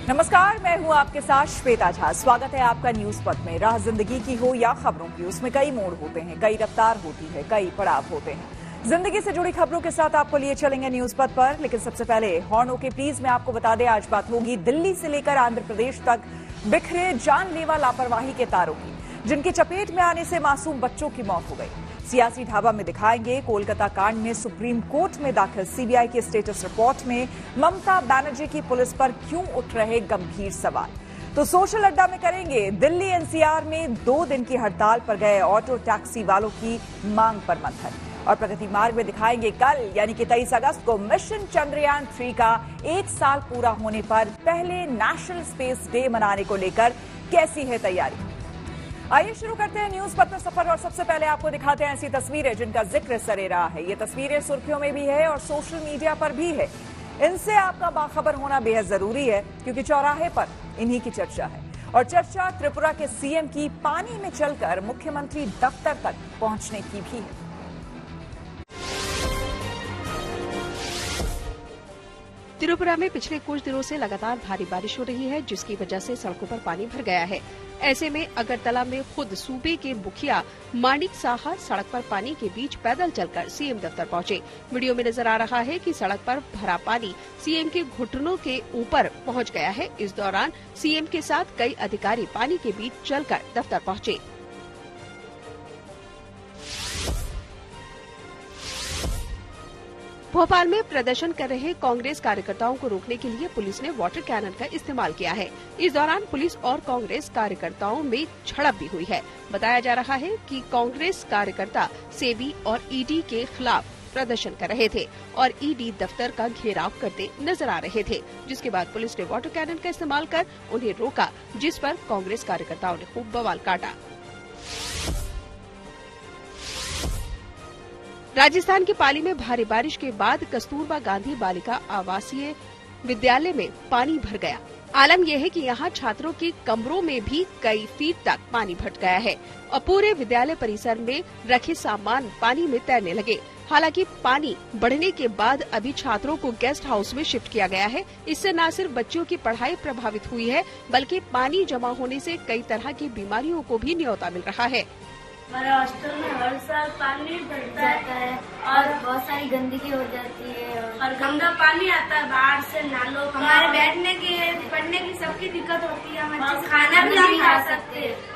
नमस्कार, मैं हूं आपके साथ श्वेता झा। स्वागत है आपका न्यूज पथ में। राह जिंदगी की हो या खबरों की, उसमें कई मोड़ होते हैं, कई रफ्तार होती है, कई पड़ाव होते हैं। जिंदगी से जुड़ी खबरों के साथ आपको लिए चलेंगे न्यूज पथ पर, लेकिन सबसे पहले हॉर्न के प्लीज में आपको बता दें, आज बात होगी दिल्ली से लेकर आंध्र प्रदेश तक बिखरे जानलेवा लापरवाही के तारों की, जिनकी चपेट में आने से मासूम बच्चों की मौत हो गई। सियासी ढाबा में दिखाएंगे कोलकाता कांड में सुप्रीम कोर्ट में दाखिल सीबीआई की स्टेटस रिपोर्ट में ममता बनर्जी की पुलिस पर क्यों उठ रहे गंभीर सवाल। तो सोशल अड्डा में करेंगे दिल्ली एनसीआर में 2 दिन की हड़ताल पर गए ऑटो टैक्सी वालों की मांग पर मंथन। और प्रगति मार्ग में दिखाएंगे कल यानी कि 23 अगस्त को मिशन चंद्रयान 3 का 1 साल पूरा होने पर पहले नेशनल स्पेस डे मनाने को लेकर कैसी है तैयारी। आइए शुरू करते हैं न्यूज पथ में सफर और सबसे पहले आपको दिखाते हैं ऐसी तस्वीरें जिनका जिक्र सरे रहा है। ये तस्वीरें सुर्खियों में भी है और सोशल मीडिया पर भी है। इनसे आपका बाखबर होना बेहद जरूरी है, क्योंकि चौराहे पर इन्हीं की चर्चा है। और चर्चा त्रिपुरा के सीएम की पानी में चलकर मुख्यमंत्री दफ्तर तक पहुंचने की भी है। त्रिपुरा में पिछले कुछ दिनों से लगातार भारी बारिश हो रही है, जिसकी वजह से सड़कों पर पानी भर गया है। ऐसे में अगरतला में खुद सूबे के मुखिया माणिक साहा सड़क पर पानी के बीच पैदल चलकर सीएम दफ्तर पहुंचे। वीडियो में नजर आ रहा है कि सड़क पर भरा पानी सीएम के घुटनों के ऊपर पहुंच गया है। इस दौरान सीएम के साथ कई अधिकारी पानी के बीच चलकर दफ्तर पहुंचे। भोपाल में प्रदर्शन कर रहे कांग्रेस कार्यकर्ताओं को रोकने के लिए पुलिस ने वाटर कैनन का इस्तेमाल किया है। इस दौरान पुलिस और कांग्रेस कार्यकर्ताओं में झड़प भी हुई है। बताया जा रहा है कि कांग्रेस कार्यकर्ता सेबी और ईडी के खिलाफ प्रदर्शन कर रहे थे और ईडी दफ्तर का घेराव करते नजर आ रहे थे, जिसके बाद पुलिस ने वाटर कैनन का इस्तेमाल कर उन्हें रोका, जिस पर कांग्रेस कार्यकर्ताओं ने खूब बवाल काटा। राजस्थान के पाली में भारी बारिश के बाद कस्तूरबा गांधी बालिका आवासीय विद्यालय में पानी भर गया। आलम यह है कि यहाँ छात्रों के कमरों में भी कई फीट तक पानी भर गया है और पूरे विद्यालय परिसर में रखे सामान पानी में तैरने लगे। हालांकि पानी बढ़ने के बाद अभी छात्रों को गेस्ट हाउस में शिफ्ट किया गया है। इससे न सिर्फ बच्चों की पढ़ाई प्रभावित हुई है, बल्कि पानी जमा होने से कई तरह की बीमारियों को भी न्योता मिल रहा है। हमारे हॉस्टल में हर साल पानी भर जाता है और बहुत सारी गंदगी हो जाती है और गंदा पानी आता है बाहर से नालों। हमारे बैठने की पढ़ने की सबकी दिक्कत होती है, हम खाना भी नहीं खा सकते।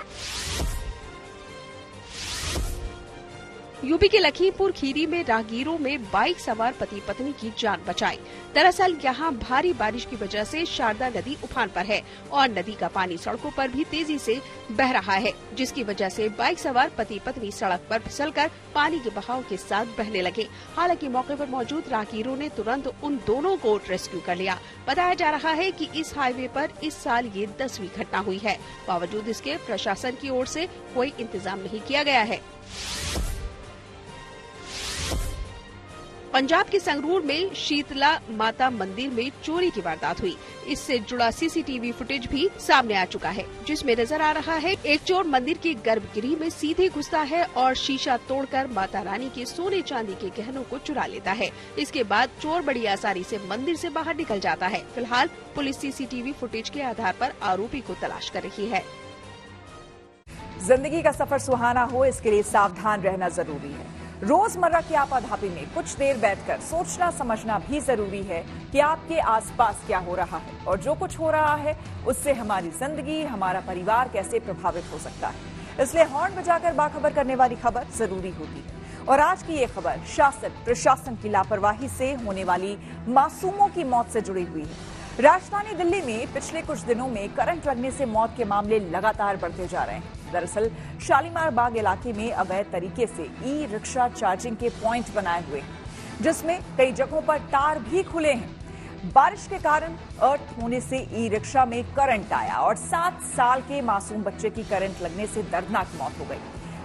यूपी के लखीमपुर खीरी में राहगीरों में बाइक सवार पति पत्नी की जान बचाई। दरअसल यहाँ भारी बारिश की वजह से शारदा नदी उफान पर है और नदी का पानी सड़कों पर भी तेजी से बह रहा है, जिसकी वजह से बाइक सवार पति पत्नी सड़क पर फिसलकर पानी के बहाव के साथ बहने लगे। हालांकि मौके पर मौजूद राहगीरों ने तुरंत उन दोनों को रेस्क्यू कर लिया। बताया जा रहा है कि इस हाईवे पर इस साल ये 10वीं घटना हुई है। बावजूद इसके प्रशासन की ओर से कोई इंतजाम नहीं किया गया है। पंजाब के संगरूर में शीतला माता मंदिर में चोरी की वारदात हुई। इससे जुड़ा सीसीटीवी फुटेज भी सामने आ चुका है, जिसमें नजर आ रहा है एक चोर मंदिर की गर्भगृह में सीधे घुसता है और शीशा तोड़कर माता रानी के सोने चांदी के गहनों को चुरा लेता है। इसके बाद चोर बड़ी आसानी से मंदिर से बाहर निकल जाता है। फिलहाल पुलिस सीसीटीवी फुटेज के आधार पर आरोपी को तलाश कर रही है। जिंदगी का सफर सुहाना हो, इसके लिए सावधान रहना जरूरी है। रोजमर्रा की आपाधापी में कुछ देर बैठकर सोचना समझना भी जरूरी है कि आपके आसपास क्या हो रहा है और जो कुछ हो रहा है उससे हमारी जिंदगी, हमारा परिवार कैसे प्रभावित हो सकता है। इसलिए हॉर्न बजाकर बाखबर करने वाली खबर जरूरी होती है। और आज की ये खबर शासन प्रशासन की लापरवाही से होने वाली मासूमों की मौत से जुड़ी हुई है। राजधानी दिल्ली में पिछले कुछ दिनों में करंट लगने से मौत के मामले लगातार बढ़ते जा रहे हैं। दरअसल शालीमार बाग इलाके में अवैध तरीके से ई रिक्शा चार्जिंग के पॉइंट बनाए हुए हैं, जिसमें कई जगहों पर टार भी खुले हैं। बारिश के कारण अर्थ होने से ई रिक्शा में करंट आया और 7 साल के मासूम बच्चे की करंट लगने से दर्दनाक मौत हो गई।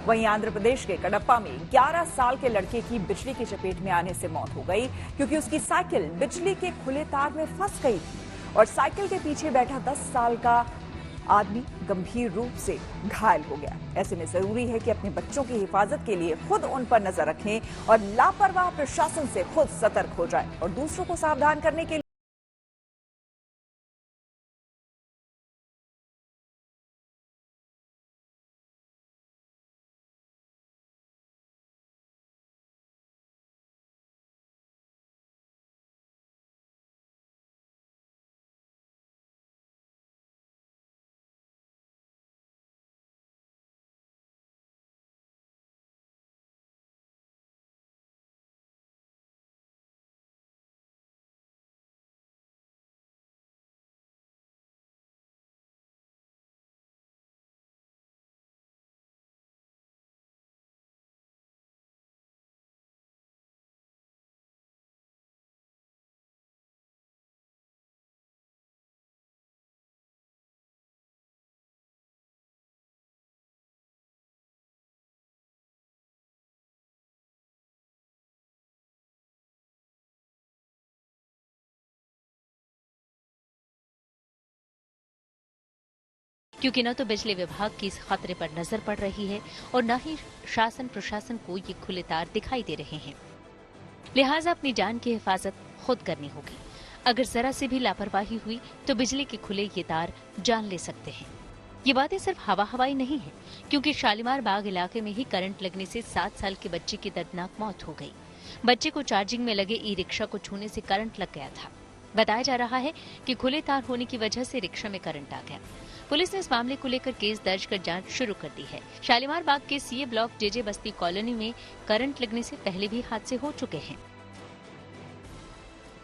वहीं आंध्र प्रदेश के कडप्पा में 11 साल के लड़के की बिजली की चपेट में आने से मौत हो गई, क्योंकि उसकी साइकिल बिजली के खुले तार में फंस गई थी और साइकिल के पीछे बैठा 10 साल का आदमी गंभीर रूप से घायल हो गया। ऐसे में जरूरी है कि अपने बच्चों की हिफाजत के लिए खुद उन पर नजर रखें और लापरवाह प्रशासन से खुद सतर्क हो जाए और दूसरों को सावधान करने के लिए क्योंकि न तो बिजली विभाग की इस खतरे पर नजर पड़ रही है और न ही शासन प्रशासन को ये खुले तार दिखाई दे रहे हैं। लिहाजा अपनी जान की हिफाजत खुद करनी होगी। अगर जरा से भी लापरवाही हुई तो बिजली के खुले ये तार जान ले सकते हैं। ये बातें सिर्फ हवाई नहीं है, क्योंकि शालीमार बाग इलाके में ही करंट लगने से 7 साल के बच्चे की दर्दनाक मौत हो गई। बच्चे को चार्जिंग में लगे ई रिक्शा को छूने से करंट लग गया था। बताया जा रहा है कि खुले तार होने की वजह से रिक्शा में करंट आ गया। पुलिस ने इस मामले को लेकर केस दर्ज कर जांच शुरू कर दी है। शालीमार बाग के सीए ब्लॉक जेजे बस्ती कॉलोनी में करंट लगने से पहले भी हादसे हो चुके हैं।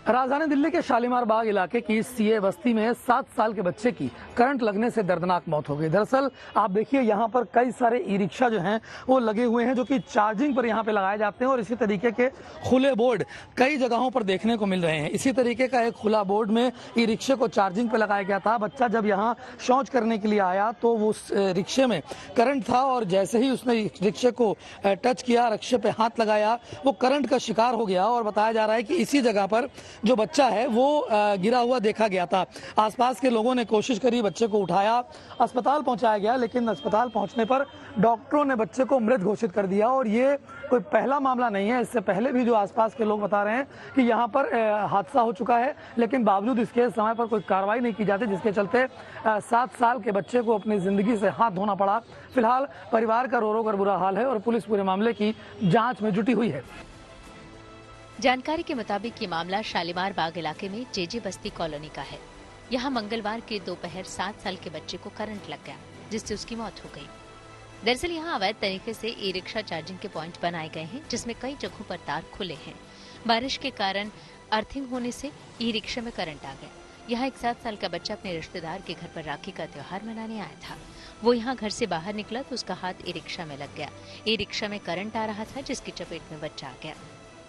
राजधानी दिल्ली के शालीमार बाग इलाके की सीए बस्ती में 7 साल के बच्चे की करंट लगने से दर्दनाक मौत हो गई। दरअसल आप देखिए यहाँ पर कई सारे ई रिक्शा जो हैं वो लगे हुए हैं, जो कि चार्जिंग पर यहाँ पे लगाए जाते हैं और इसी तरीके के खुले बोर्ड कई जगहों पर देखने को मिल रहे हैं। इसी तरीके का एक खुला बोर्ड में ई रिक्शे को चार्जिंग पर लगाया गया था। बच्चा जब यहाँ शौच करने के लिए आया तो वो रिक्शे में करंट था और जैसे ही उसने रिक्शे को टच किया, रिक्शे पे हाथ लगाया, वो करंट का शिकार हो गया। और बताया जा रहा है कि इसी जगह पर जो बच्चा है वो गिरा हुआ देखा गया था। आसपास के लोगों ने कोशिश करी, बच्चे को उठाया, अस्पताल पहुंचाया गया, लेकिन अस्पताल पहुंचने पर डॉक्टरों ने बच्चे को मृत घोषित कर दिया। और ये कोई पहला मामला नहीं है, इससे पहले भी जो आसपास के लोग बता रहे हैं कि यहाँ पर हादसा हो चुका है, लेकिन बावजूद इसके समय पर कोई कार्रवाई नहीं की जाती, जिसके चलते 7 साल के बच्चे को अपनी जिंदगी से हाथ धोना पड़ा। फिलहाल परिवार का रो रो कर बुरा हाल है और पुलिस पूरे मामले की जांच में जुटी हुई है। जानकारी के मुताबिक ये मामला शालीमार बाग इलाके में जेजे बस्ती कॉलोनी का है। यहाँ मंगलवार के दोपहर 7 साल के बच्चे को करंट लग गया, जिससे उसकी मौत हो गई। दरअसल यहाँ अवैध तरीके से ई रिक्शा चार्जिंग के पॉइंट बनाए गए हैं, जिसमें कई जगहों पर तार खुले हैं। बारिश के कारण अर्थिंग होने से ई रिक्शा में करंट आ गया। यहाँ एक 7 साल का बच्चा अपने रिश्तेदार के घर पर राखी का त्योहार मनाने आया था। वो यहाँ घर से बाहर निकला तो उसका हाथ ई रिक्शा में लग गया। ई रिक्शा में करंट आ रहा था, जिसकी चपेट में बच्चा आ गया।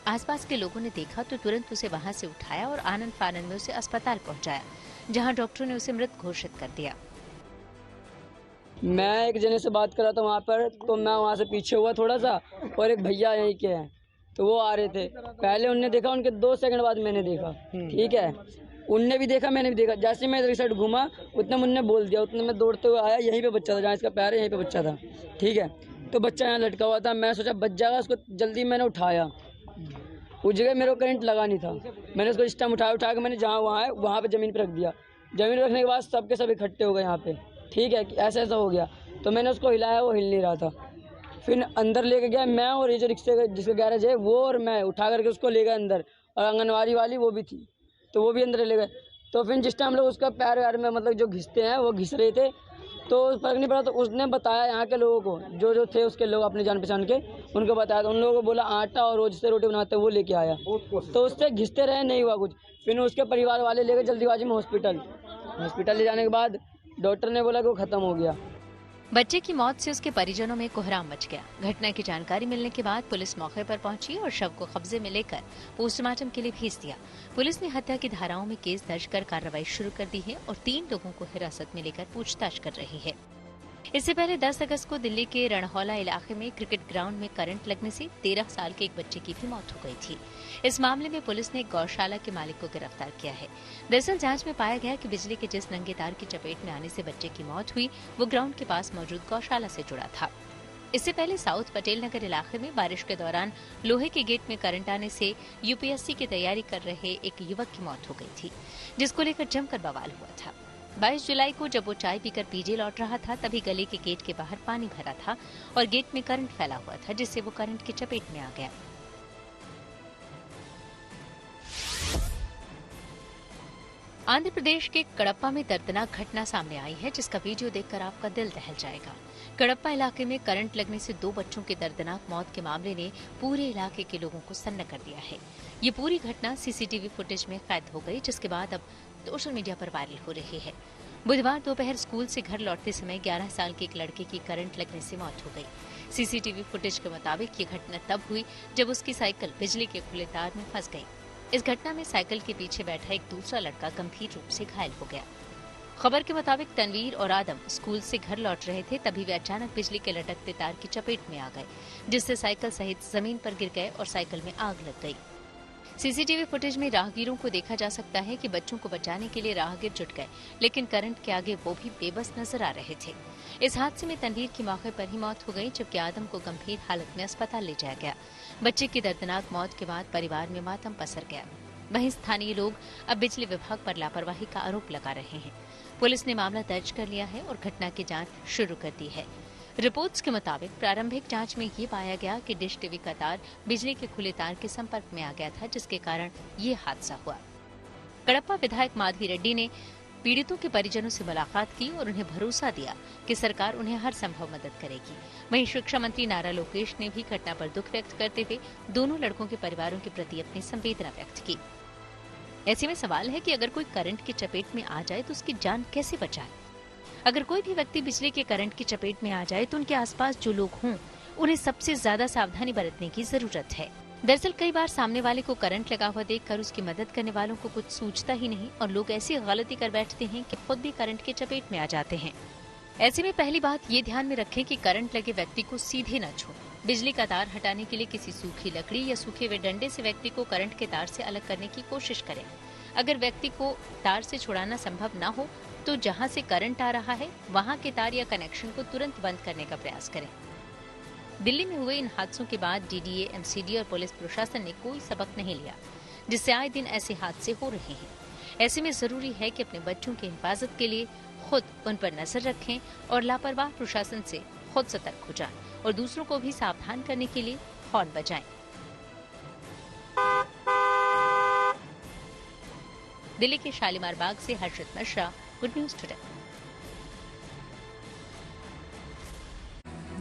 आसपास के लोगों ने देखा तो तुरंत उसे वहां से उठाया और आनंद फानंद में उसे अस्पताल पहुंचाया, जहां डॉक्टरों ने उसे मृत घोषित कर दिया। मैं एक जने से बात कर रहा था वहाँ पर, तो मैं वहाँ से पीछे हुआ थोड़ा सा, और एक भैया यहीं के हैं तो वो आ रहे थे। पहले उनने देखा, उनके 2 सेकंड बाद मैंने देखा। ठीक है, उनने भी देखा, मैंने भी देखा। जैसे मैं इधर साइड घूमा उतने मुन्ने बोल दिया, उतने में दौड़ते हुए आया। यहीं पे बच्चा था, जहाँ इसका पैर है यहीं पे बच्चा था। ठीक है, तो बच्चा यहाँ लटका हुआ था। मैं सोचा बच जाएगा, उसको जल्दी मैंने उठाया। उस जगह मेरे को करंट लगा नहीं था। मैंने उसको इस टाइम उठा के मैंने जहाँ वहाँ है वहाँ पे ज़मीन पे रख दिया। ज़मीन पे रखने के बाद सबके सब इकट्ठे हो गए यहाँ पे। ठीक है, ऐसा हो गया तो मैंने उसको हिलाया, वो हिल नहीं रहा था। फिर अंदर लेके गया मैं, और ये जो रिक्शे जिसका गैरेज है वो और मैं उठा करके उसको ले गए अंदर, और आंगनवाड़ी वाली वो भी थी तो वो भी अंदर ले गए। तो फिर जिस टाइम लोग उसका पैर वैर में मतलब जो घिसते हैं वो घिस रहे थे, तो फर्क नहीं पड़ा। तो उसने बताया यहाँ के लोगों को, जो थे उसके लोग अपने जान पहचान के, उनको बताया। तो उन लोगों को बोला आटा और रोज से रोटी बनाते वो लेके आया, तो उससे घिसते रहे, नहीं हुआ कुछ। फिर उसके परिवार वाले ले गए जल्दीबाजी में हॉस्पिटल ले जाने के बाद डॉक्टर ने बोला कि वो खत्म हो गया। बच्चे की मौत से उसके परिजनों में कोहराम मच गया। घटना की जानकारी मिलने के बाद पुलिस मौके पर पहुंची और शव को कब्जे में लेकर पोस्टमार्टम के लिए भेज दिया। पुलिस ने हत्या की धाराओं में केस दर्ज कर कार्रवाई शुरू कर दी है और 3 लोगों को हिरासत में लेकर पूछताछ कर रही है। इससे पहले 10 अगस्त को दिल्ली के रणहौला इलाके में क्रिकेट ग्राउंड में करंट लगने से 13 साल के एक बच्चे की भी मौत हो गई थी। इस मामले में पुलिस ने गौशाला के मालिक को गिरफ्तार किया है। दरअसल जांच में पाया गया कि बिजली के जिस नंगे तार की चपेट में आने से बच्चे की मौत हुई वो ग्राउंड के पास मौजूद गौशाला से जुड़ा था। इससे पहले साउथ पटेल नगर इलाके में बारिश के दौरान लोहे के गेट में करंट आने से यूपीएससी की तैयारी कर रहे एक युवक की मौत हो गई थी, जिसको लेकर जमकर बवाल हुआ था। 22 जुलाई को जब वो चाय पीकर पीजे लौट रहा था, तभी गली के गेट के बाहर पानी भरा था और गेट में करंट फैला हुआ था, जिससे वो करंट की चपेट में आ गया। आंध्र प्रदेश के कडप्पा में दर्दनाक घटना सामने आई है, जिसका वीडियो देखकर आपका दिल दहल जाएगा। कडप्पा इलाके में करंट लगने से 2 बच्चों की दर्दनाक मौत के मामले ने पूरे इलाके के लोगों को सन्न कर दिया है। ये पूरी घटना सीसीटीवी फुटेज में कैद हो गई, जिसके बाद अब सोशल मीडिया पर वायरल हो रही है। बुधवार दोपहर स्कूल से घर लौटते समय 11 साल के एक लड़के की करंट लगने से मौत हो गई। सीसीटीवी फुटेज के मुताबिक ये घटना तब हुई जब उसकी साइकिल बिजली के खुले तार में फंस गई। इस घटना में साइकिल के पीछे बैठा एक दूसरा लड़का गंभीर रूप से घायल हो गया। खबर के मुताबिक तनवीर और आदम स्कूल से घर लौट रहे थे, तभी वे अचानक बिजली के लटकते तार की चपेट में आ गए, जिससे साइकिल सहित जमीन पर गिर गए और साइकिल में आग लग गई। सीसीटीवी फुटेज में राहगीरों को देखा जा सकता है कि बच्चों को बचाने के लिए राहगीर जुट गए, लेकिन करंट के आगे वो भी बेबस नजर आ रहे थे। इस हादसे में तनवीर की मौके पर ही मौत हो गई, जबकि आदम को गंभीर हालत में अस्पताल ले जाया गया। बच्चे की दर्दनाक मौत के बाद परिवार में मातम पसर गया। वहीं स्थानीय लोग अब बिजली विभाग पर लापरवाही का आरोप लगा रहे हैं। पुलिस ने मामला दर्ज कर लिया है और घटना की जांच शुरू कर दी है। रिपोर्ट्स के मुताबिक प्रारंभिक जांच में ये पाया गया कि डिश टीवी का तार बिजली के खुले तार के संपर्क में आ गया था, जिसके कारण ये हादसा हुआ। कडप्पा विधायक माधवी रेड्डी ने पीड़ितों के परिजनों से मुलाकात की और उन्हें भरोसा दिया कि सरकार उन्हें हर संभव मदद करेगी। वहीं शिक्षा मंत्री नारा लोकेश ने भी घटना पर दुख व्यक्त करते हुए दोनों लड़कों के परिवारों के प्रति अपनी संवेदना व्यक्त की। ऐसे में सवाल है कि अगर कोई करंट की चपेट में आ जाए तो उसकी जान कैसे बचाए। अगर कोई भी व्यक्ति बिजली के करंट की चपेट में आ जाए तो उनके आसपास जो लोग हों, उन्हें सबसे ज्यादा सावधानी बरतने की जरूरत है। दरअसल कई बार सामने वाले को करंट लगा हुआ देखकर उसकी मदद करने वालों को कुछ सूझता ही नहीं और लोग ऐसी गलती कर बैठते हैं कि खुद भी करंट की चपेट में आ जाते हैं। ऐसे में पहली बात ये ध्यान में रखें कि करंट लगे व्यक्ति को सीधे न छूं। बिजली का तार हटाने के लिए किसी सूखी लकड़ी या सूखे हुए डंडे से व्यक्ति को करंट के तार से अलग करने की कोशिश करें। अगर व्यक्ति को तार से छुड़ाना संभव न हो तो जहां से करंट आ रहा है वहां के तार या कनेक्शन को तुरंत बंद करने का प्रयास करें। दिल्ली में हुए इन हादसों के बाद डीडीए, एमसीडी और पुलिस प्रशासन ने कोई सबक नहीं लिया, जिससे आए दिन ऐसे हादसे हो रहे हैं। ऐसे में जरूरी है कि अपने बच्चों की हिफाजत के लिए खुद उन पर नजर रखें और लापरवाह प्रशासन से खुद सतर्क हो जाएं और दूसरों को भी सावधान करने के लिए हॉर्न बजाएं। दिल्ली के शालीमार बाग से Harshit Mishra, good news today.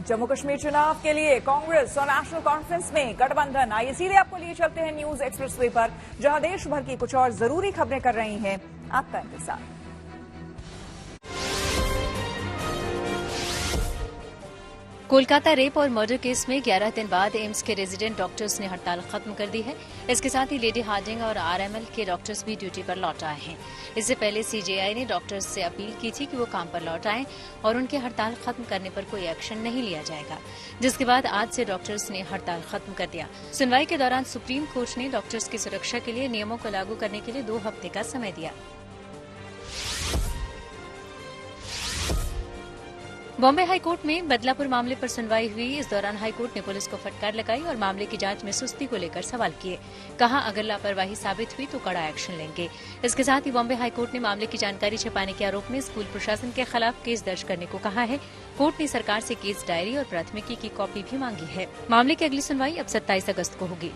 Jammu Kashmir चुनाव के लिए कांग्रेस और नेशनल कॉन्फ्रेंस में गठबंधन। आइए सीधे आपको लिए चलते हैं न्यूज एक्सप्रेसवे पर, जहां देश भर की कुछ और जरूरी खबरें कर रही हैं आपका इंतजार। कोलकाता रेप और मर्डर केस में 11 दिन बाद एम्स के रेजिडेंट डॉक्टर्स ने हड़ताल खत्म कर दी है। इसके साथ ही लेडी हार्डिंग और आरएमएल के डॉक्टर्स भी ड्यूटी पर लौट आए हैं। इससे पहले सीजेआई ने डॉक्टर्स से अपील की थी कि वो काम पर लौट आएं और उनकी हड़ताल खत्म करने पर कोई एक्शन नहीं लिया जाएगा, जिसके बाद आज से डॉक्टर्स ने हड़ताल खत्म कर दिया। सुनवाई के दौरान सुप्रीम कोर्ट ने डॉक्टर्स की सुरक्षा के लिए नियमों को लागू करने के लिए 2 हफ्ते का समय दिया। बॉम्बे हाईकोर्ट में बदलापुर मामले पर सुनवाई हुई। इस दौरान हाईकोर्ट ने पुलिस को फटकार लगाई और मामले की जांच में सुस्ती को लेकर सवाल किए। कहा अगर लापरवाही साबित हुई तो कड़ा एक्शन लेंगे। इसके साथ ही बॉम्बे हाईकोर्ट ने मामले की जानकारी छिपाने के आरोप में स्कूल प्रशासन के खिलाफ केस दर्ज करने को कहा है। कोर्ट ने सरकार से केस डायरी और प्राथमिकी की कॉपी भी मांगी है। मामले की अगली सुनवाई अब 27 अगस्त को होगी।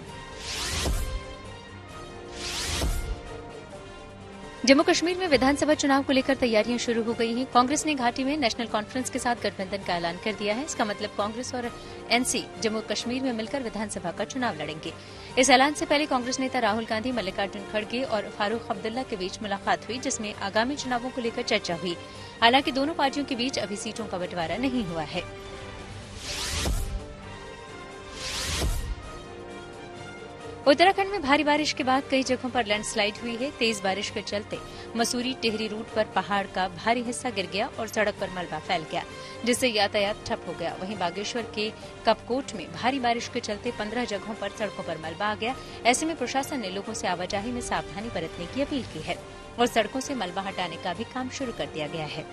जम्मू कश्मीर में विधानसभा चुनाव को लेकर तैयारियां शुरू हो गई हैं। कांग्रेस ने घाटी में नेशनल कॉन्फ्रेंस के साथ गठबंधन का ऐलान कर दिया है। इसका मतलब कांग्रेस और एनसी जम्मू कश्मीर में मिलकर विधानसभा का चुनाव लड़ेंगे। इस ऐलान से पहले कांग्रेस नेता राहुल गांधी, मल्लिकार्जुन खड़गे और फारूक अब्दुल्ला के बीच मुलाकात हुई, जिसमें आगामी चुनावों को लेकर चर्चा हुई। हालांकि दोनों पार्टियों के बीच अभी सीटों का बंटवारा नहीं हुआ है। उत्तराखंड में भारी बारिश के बाद कई जगहों पर लैंडस्लाइड हुई है। तेज बारिश के चलते मसूरी टिहरी रूट पर पहाड़ का भारी हिस्सा गिर गया और सड़क पर मलबा फैल गया, जिससे यातायात ठप हो गया। वहीं बागेश्वर के कपकोट में भारी बारिश के चलते 15 जगहों पर सड़कों पर मलबा आ गया। ऐसे में प्रशासन ने लोगों से आवाजाही में सावधानी बरतने की अपील की है और सड़कों से मलबा हटाने का भी काम शुरू कर दिया गया है।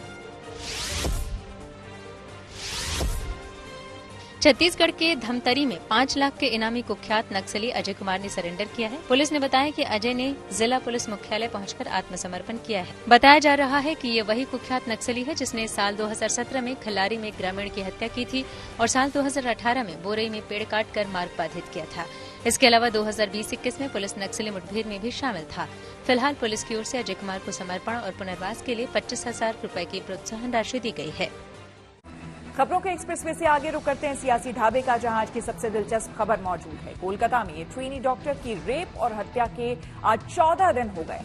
छत्तीसगढ़ के धमतरी में 5 लाख के इनामी कुख्यात नक्सली अजय कुमार ने सरेंडर किया है। पुलिस ने बताया कि अजय ने जिला पुलिस मुख्यालय पहुंचकर आत्मसमर्पण किया है। बताया जा रहा है कि ये वही कुख्यात नक्सली है जिसने साल 2017 में खल्लारी में ग्रामीण की हत्या की थी और साल 2018 में बोरई में पेड़ काटकर मार्ग बाधित किया था। इसके अलावा 2020-21 में पुलिस नक्सली मुठभेड़ में भी शामिल था। फिलहाल पुलिस की ओर से अजय कुमार को समर्पण और पुनर्वास के लिए 25,000 रूपये की प्रोत्साहन राशि दी गई है। खबरों के एक्सप्रेसवे से आगे रुक करते हैं सियासी ढाबे का, जहां आज की सबसे दिलचस्प खबर मौजूद है। कोलकाता में ट्रेनी डॉक्टर की रेप और हत्या के आज 14 दिन हो गए।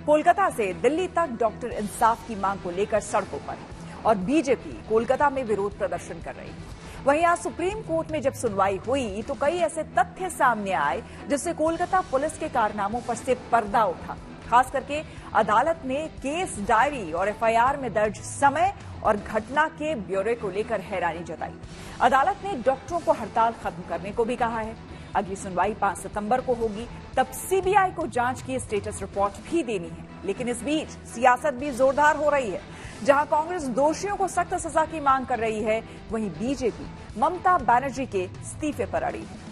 कोलकाता से दिल्ली तक डॉक्टर इंसाफ की मांग को लेकर सड़कों पर और बीजेपी कोलकाता में विरोध प्रदर्शन कर रही है। वहीं आज सुप्रीम कोर्ट में जब सुनवाई हुई तो कई ऐसे तथ्य सामने आए जिससे कोलकाता पुलिस के कारनामों पर से पर्दा उठा। खास करके अदालत ने केस डायरी और एफआईआर में दर्ज समय और घटना के ब्यौरे को लेकर हैरानी जताई। अदालत ने डॉक्टरों को हड़ताल खत्म करने को भी कहा है। अगली सुनवाई 5 सितंबर को होगी, तब सीबीआई को जांच की स्टेटस रिपोर्ट भी देनी है। लेकिन इस बीच सियासत भी जोरदार हो रही है। जहां कांग्रेस दोषियों को सख्त सजा की मांग कर रही है, वहीं बीजेपी ममता बनर्जी के इस्तीफे पर अड़ी है।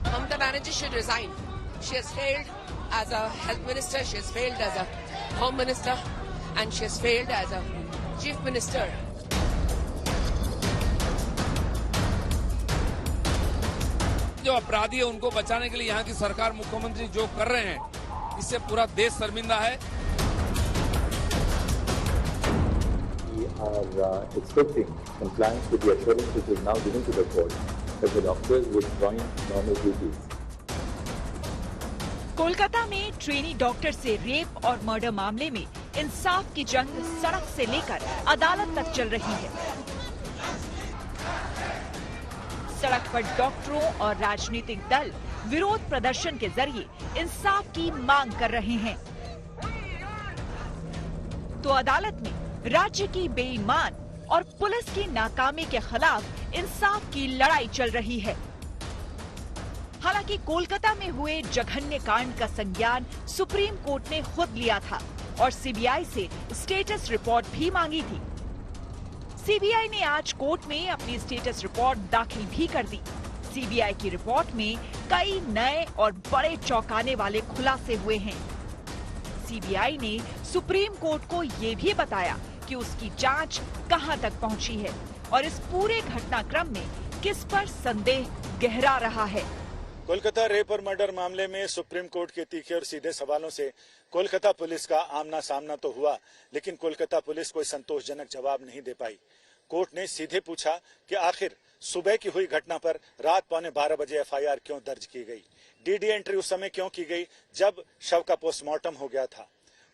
Mamata Banerjee should resign. She has failed as a health minister, she has failed as a home minister, and she has failed as a chief minister. जो अपराधी है उनको बचाने के लिए यहाँ की सरकार, मुख्यमंत्री जो कर रहे हैं, इससे पूरा देश शर्मिंदा है। We are expecting compliance with the assurance which is now given to the court that the doctors would join normal duties. Kolkata में ट्रेनी डॉक्टर से रेप और मर्डर मामले में इंसाफ की जंग सड़क से लेकर अदालत तक चल रही है। सड़क पर डॉक्टरों और राजनीतिक दल विरोध प्रदर्शन के जरिए इंसाफ की मांग कर रहे हैं, तो अदालत में राज्य की बेईमान और पुलिस की नाकामी के खिलाफ इंसाफ की लड़ाई चल रही है। हालांकि कोलकाता में हुए जघन्य कांड का संज्ञान सुप्रीम कोर्ट ने खुद लिया था और सीबीआई से स्टेटस रिपोर्ट भी मांगी थी। सीबीआई ने आज कोर्ट में अपनी स्टेटस रिपोर्ट दाखिल भी कर दी। सीबीआई की रिपोर्ट में कई नए और बड़े चौंकाने वाले खुलासे हुए हैं। सीबीआई ने सुप्रीम कोर्ट को ये भी बताया कि उसकी जांच कहां तक पहुंची है और इस पूरे घटनाक्रम में किस पर संदेह गहरा रहा है। कोलकाता रेप और मर्डर मामले में सुप्रीम कोर्ट के तीखे और सीधे सवालों से कोलकाता पुलिस का आमना सामना तो हुआ, लेकिन कोलकाता पुलिस कोई संतोषजनक जवाब नहीं दे पाई। कोर्ट ने सीधे पूछा कि आखिर सुबह की हुई घटना पर रात 11:15 बजे एफआईआर क्यों दर्ज की गई, डीडी एंट्री उस समय क्यों की गई जब शव का पोस्टमार्टम हो गया था।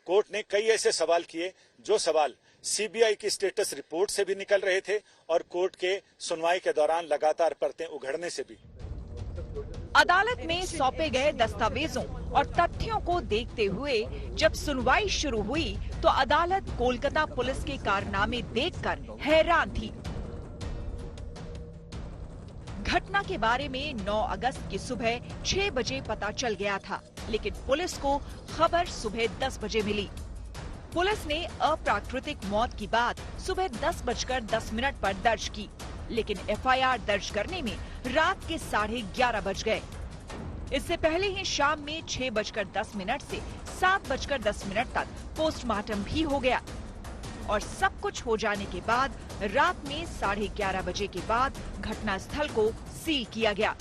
कोर्ट ने कई ऐसे सवाल किए जो सवाल सीबीआई की स्टेटस रिपोर्ट से भी निकल रहे थे और कोर्ट के सुनवाई के दौरान लगातार परतें उघड़ने से भी। अदालत में सौंपे गए दस्तावेजों और तथ्यों को देखते हुए जब सुनवाई शुरू हुई तो अदालत कोलकाता पुलिस के कारनामे देखकर हैरान थी। घटना के बारे में 9 अगस्त की सुबह 6 बजे पता चल गया था, लेकिन पुलिस को खबर सुबह 10 बजे मिली। पुलिस ने अप्राकृतिक मौत की बात सुबह 10:10 पर दर्ज की, लेकिन एफआईआर दर्ज करने में रात के 11:30 बज गए। इससे पहले ही शाम में 6:10 से 7:10 तक पोस्टमार्टम भी हो गया और सब कुछ हो जाने के बाद रात में 11:30 बजे के बाद घटना स्थल को सील किया गया।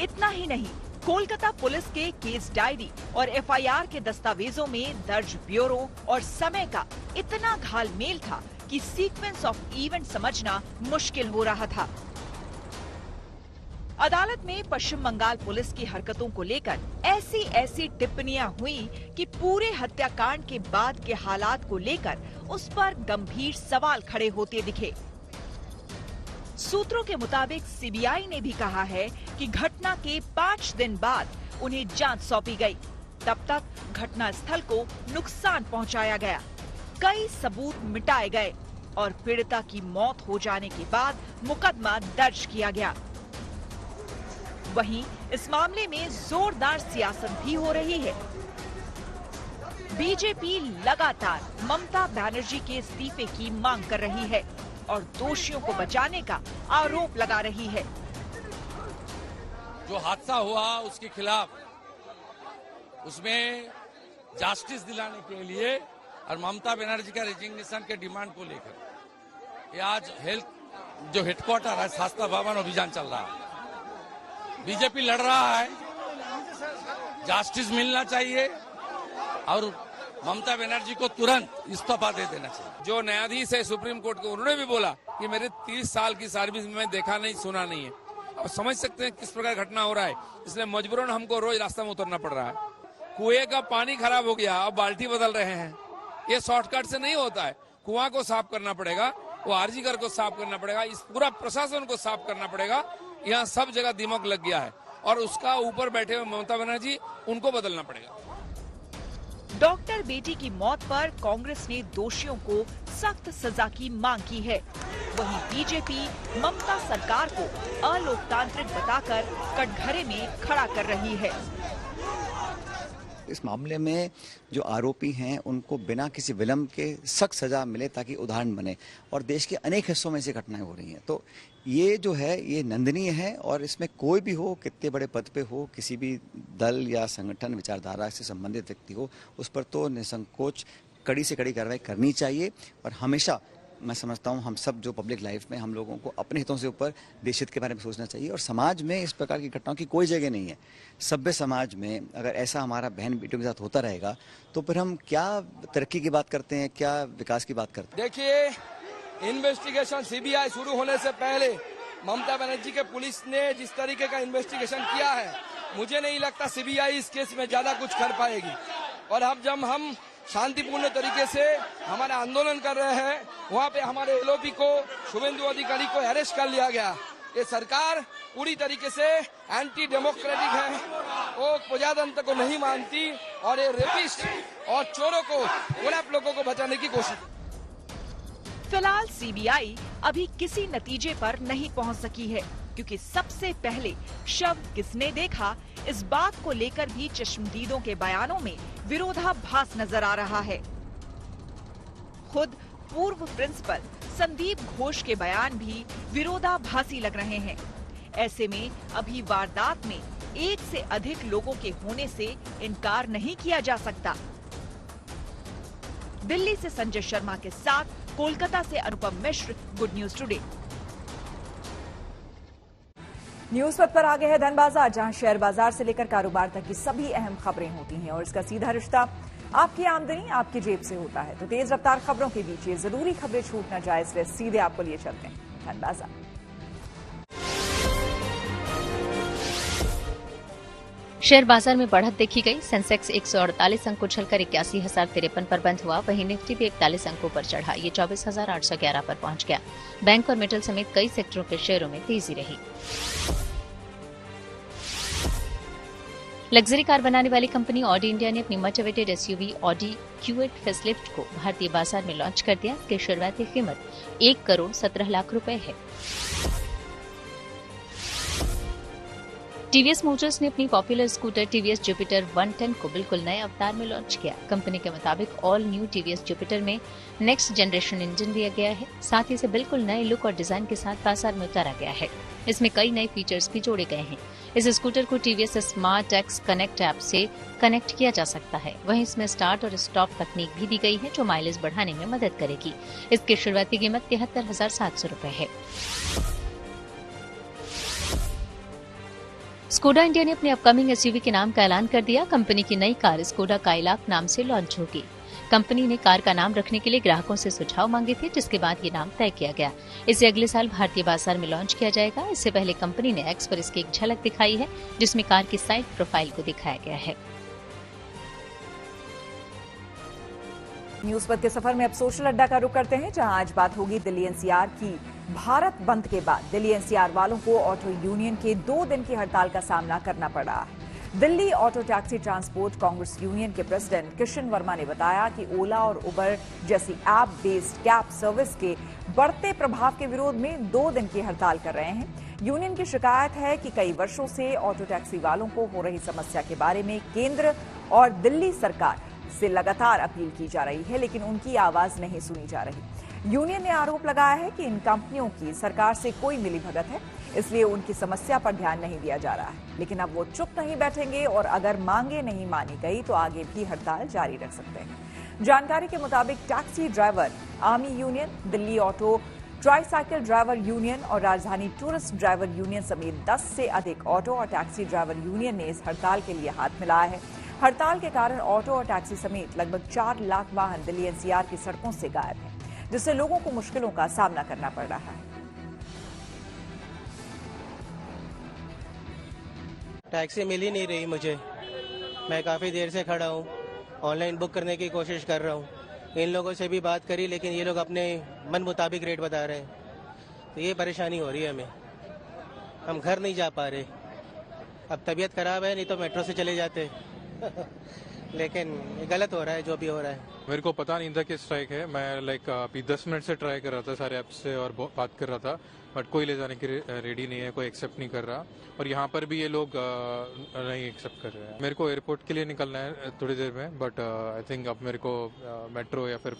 इतना ही नहीं, कोलकाता पुलिस के केस डायरी और एफआईआर के दस्तावेजों में दर्ज ब्यूरो और समय का इतना घालमेल था कि सीक्वेंस ऑफ इवेंट समझना मुश्किल हो रहा था। अदालत में पश्चिम बंगाल पुलिस की हरकतों को लेकर ऐसी टिप्पणियां हुई कि पूरे हत्याकांड के बाद के हालात को लेकर उस पर गंभीर सवाल खड़े होते दिखे। सूत्रों के मुताबिक सीबीआई ने भी कहा है कि घटना के 5 दिन बाद उन्हें जांच सौंपी गई। तब तक घटना स्थल को नुकसान पहुंचाया गया, कई सबूत मिटाए गए और पीड़िता की मौत हो जाने के बाद मुकदमा दर्ज किया गया। वहीं इस मामले में जोरदार सियासत भी हो रही है। बीजेपी लगातार ममता बनर्जी के इस्तीफे की मांग कर रही है और दोषियों को बचाने का आरोप लगा रही है। जो हादसा हुआ उसके खिलाफ, उसमें जस्टिस दिलाने के लिए और ममता बनर्जी का रेजिग्नेशन के डिमांड को लेकर ये आज हेल्थ जो हेडक्वार्टर है शास्त्रा भवन अभियान चल रहा है। बीजेपी लड़ रहा है, जस्टिस मिलना चाहिए और ममता बनर्जी को तुरंत इस्तीफा दे देना चाहिए। जो न्यायाधीश है सुप्रीम कोर्ट के, उन्होंने भी बोला कि मेरे 30 साल की सर्विस में देखा नहीं सुना नहीं है। अब समझ सकते हैं किस प्रकार घटना हो रहा है, इसलिए मजबूरन हमको रोज रास्ता में उतरना पड़ रहा है। कुएं का पानी खराब हो गया, अब बाल्टी बदल रहे हैं। ये शॉर्टकट से नहीं होता है, कुआं को साफ करना पड़ेगा। वो आरजीकर को साफ करना पड़ेगा, इस पूरा प्रशासन को साफ करना पड़ेगा। यहाँ सब जगह दिमाग लग गया है और उसका ऊपर बैठे हुए ममता बनर्जी, उनको बदलना पड़ेगा। डॉक्टर बेटी की मौत पर कांग्रेस ने दोषियों को सख्त सजा की मांग की है। वहीं बीजेपी ममता सरकार को अलोकतांत्रिक बताकर कटघरे में खड़ा कर रही है। इस मामले में जो आरोपी हैं उनको बिना किसी विलंब के सख्त सजा मिले ताकि उदाहरण बने, और देश के अनेक हिस्सों में ऐसी घटनाएं हो रही हैं। तो ये जो है ये निंदनीय है, और इसमें कोई भी हो, कितने बड़े पद पे हो, किसी भी दल या संगठन विचारधारा से संबंधित व्यक्ति हो, उस पर तो निसंकोच कड़ी से कड़ी कार्रवाई करनी चाहिए। और हमेशा मैं समझता हूँ हम सब जो पब्लिक लाइफ में हम लोगों को अपने हितों से ऊपर देश हित के बारे में सोचना चाहिए, और समाज में इस प्रकार की घटनाओं की कोई जगह नहीं है। सभ्य समाज में अगर ऐसा हमारा बहन बेटियों के साथ होता रहेगा तो फिर हम क्या तरक्की की बात करते हैं, क्या विकास की बात करते हैं। देखिए, इन्वेस्टिगेशन सीबीआई शुरू होने से पहले ममता बनर्जी के पुलिस ने जिस तरीके का इन्वेस्टिगेशन किया है, मुझे नहीं लगता सीबीआई इस केस में ज्यादा कुछ कर पाएगी। और अब जब हम शांतिपूर्ण तरीके से हमारा आंदोलन कर रहे हैं, वहाँ पे हमारे एलओपी को, शुभेंदु अधिकारी को अरेस्ट कर लिया गया। ये सरकार पूरी तरीके से एंटी डेमोक्रेटिक है, वो प्रजातंत्र को नहीं मानती, और ये रेपिस्ट और चोरों को, गुलाब लोगों को बचाने की कोशिश। फिलहाल सीबीआई अभी किसी नतीजे पर नहीं पहुंच सकी है, क्योंकि सबसे पहले शव किसने देखा, इस बात को लेकर भी चश्मदीदों के बयानों में विरोधाभास नजर आ रहा है। खुद पूर्व प्रिंसिपल संदीप घोष के बयान भी विरोधाभासी लग रहे हैं। ऐसे में अभी वारदात में एक से अधिक लोगों के होने से इनकार नहीं किया जा सकता। दिल्ली से संजय शर्मा के साथ कोलकाता से Anupam Mishra, good news today. News पथ पर आगे है धन बाजार, जहां शेयर बाजार से लेकर कारोबार तक की सभी अहम खबरें होती हैं, और इसका सीधा रिश्ता आपकी आमदनी आपकी जेब से होता है। तो तेज रफ्तार खबरों के बीच ये जरूरी खबरें छूट न जाए, इसलिए सीधे आपको लिए चलते हैं धन बाजार। शेयर बाजार में बढ़त देखी गई। सेंसेक्स 148 अंक उछलकर 81,053 पर बंद हुआ। वहीं निफ्टी भी 41 अंकों पर चढ़ा, ये 24,811 पर पहुंच गया। बैंक और मेटल समेत कई सेक्टरों के शेयरों में तेजी रही। लग्जरी कार बनाने वाली कंपनी ऑडी इंडिया ने अपनी much awaited SUV Audi Q8 facelift को भारतीय बाजार में लॉन्च कर दिया। इसकी शुरुआती कीमत 1 करोड़ 17 लाख रुपए है। टीवीएस मोटर्स ने अपनी पॉपुलर स्कूटर टीवीएस जुपिटर 110 को बिल्कुल नए अवतार में लॉन्च किया। कंपनी के मुताबिक ऑल न्यू टीवीएस जुपिटर में नेक्स्ट जनरेशन इंजन दिया गया है, साथ ही इसे बिल्कुल नए लुक और डिजाइन के साथ बाजार में उतारा गया है। इसमें कई नए फीचर्स भी जोड़े गए हैं। इस स्कूटर को TVS smart x connect app से कनेक्ट किया जा सकता है। वहीं इसमें स्टार्ट और स्टॉप तकनीक भी दी गई है, जो माइलेज बढ़ाने में मदद करेगी। इसकी शुरुआती कीमत 73,700 रुपए है। स्कोडा इंडिया ने अपने अपकमिंग एसयूवी के नाम का ऐलान कर दिया। कंपनी की नई कार स्कोडा काइलाक नाम से लॉन्च होगी। कंपनी ने कार का नाम रखने के लिए ग्राहकों से सुझाव मांगे थे, जिसके बाद ये नाम तय किया गया। इसे अगले साल भारतीय बाजार में लॉन्च किया जाएगा। इससे पहले कंपनी ने एक्स पर इसकी एक झलक दिखाई है, जिसमें कार की साइड प्रोफाइल को दिखाया गया है। न्यूज पथ के सफर में अब सोशल अड्डा का रुख करते हैं, जहां आज बात होगी दिल्ली एनसीआर की। भारत बंद के बाद दिल्ली एनसीआर वालों को ऑटो यूनियन के 2 दिन की हड़ताल का सामना करना पड़ रहा है। Delhi auto taxi transport Congress union के प्रेसिडेंट किशन वर्मा ने बताया कि ओला और उबर जैसी ऐप बेस्ड कैब सर्विस के बढ़ते प्रभाव के विरोध में 2 दिन की हड़ताल कर रहे हैं। यूनियन की शिकायत है कि कई वर्षों से ऑटो टैक्सी वालों को हो रही समस्या के बारे में केंद्र और दिल्ली सरकार से लगातार अपील की जा रही है, लेकिन उनकी आवाज नहीं सुनी जा रही। यूनियन ने आरोप लगाया है कि इन कंपनियों की सरकार से कोई मिलीभगत है, इसलिए उनकी समस्या पर ध्यान नहीं दिया जा रहा है। लेकिन अब वो चुप नहीं बैठेंगे और अगर मांगे नहीं मानी गई तो आगे भी हड़ताल जारी रख सकते हैं। जानकारी के मुताबिक taxi driver army union, Delhi auto tricycle driver union और राजधानी टूरिस्ट ड्राइवर यूनियन समेत 10 से अधिक ऑटो और टैक्सी ड्राइवर यूनियन ने इस हड़ताल के लिए हाथ मिलाया है। हड़ताल के कारण ऑटो और टैक्सी समेत लगभग 4 लाख वाहन दिल्ली एनसीआर की सड़कों से गायब हैं, जिससे लोगों को मुश्किलों का सामना करना पड़ रहा है। टैक्सी मिल ही नहीं रही मुझे। मैं काफ़ी देर से खड़ा हूँ, ऑनलाइन बुक करने की कोशिश कर रहा हूँ, इन लोगों से भी बात करी, लेकिन ये लोग अपने मन मुताबिक रेट बता रहे हैं, तो ये परेशानी हो रही है हमें। हम घर नहीं जा पा रहे। अब तबीयत खराब है, नहीं तो मेट्रो से चले जाते लेकिन ये गलत हो रहा है जो भी हो रहा है। मेरे को पता नहीं था कि स्ट्राइक है। मैं अभी 10 मिनट से ट्राई कर रहा था सारे ऐप से और बात कर रहा था, बट कोई ले जाने के रेडी नहीं है, कोई एक्सेप्ट नहीं कर रहा। और यहाँ पर भी ये लोग नहीं एक्सेप्ट कर रहे हैं। मेरे को एयरपोर्ट के लिए निकलना है थोड़ी देर में, बट आई थिंक अब मेरे को मेट्रो या फिर